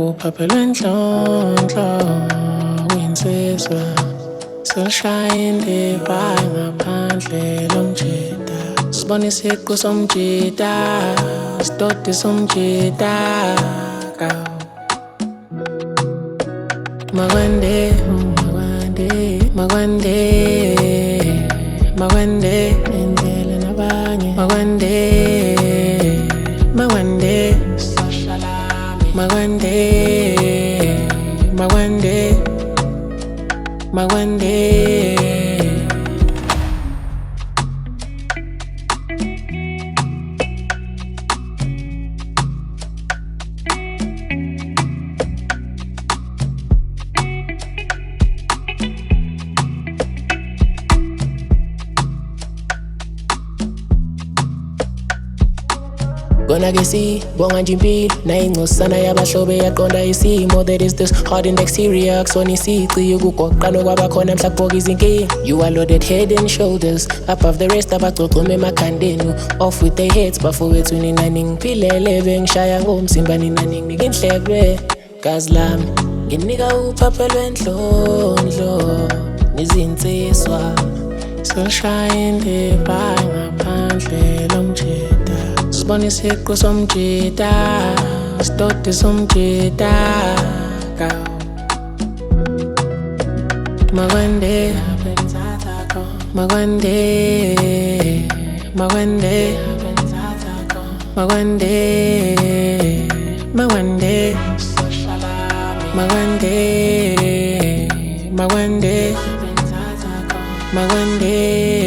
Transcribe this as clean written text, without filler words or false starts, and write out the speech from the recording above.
kuphaphelwe enhlonhlo kwinsizwa selishaya indiva ngaphandle lomjida sibona isiqu somjida sidodi somjida Makwande Makwande Makwande endele nabanye Makwande Makwande Makwande Makwande Makwande Gonna get see, bonga impilo nayingcosana yabahlobe yaqonda isimo. There is this hard in the exterior akusona isici ukugoqana kwabakhona mhla kubhoka izinkinga. You are loaded head and shoulders above the rest abagcogcoma emakhandeni. Off with their heads bafowethu nina ningiphilele bengishaya ngomzimba nina ninginika inhlebe. Gazi lami nginika uphaphe lwendlondlo nizinsizwa selishaya indiva ngaphandle lomjida sibona isiqu somjida sidodi somjida Makwande Makwande Makwande Makwande Makwande Makwande Makwande Makwande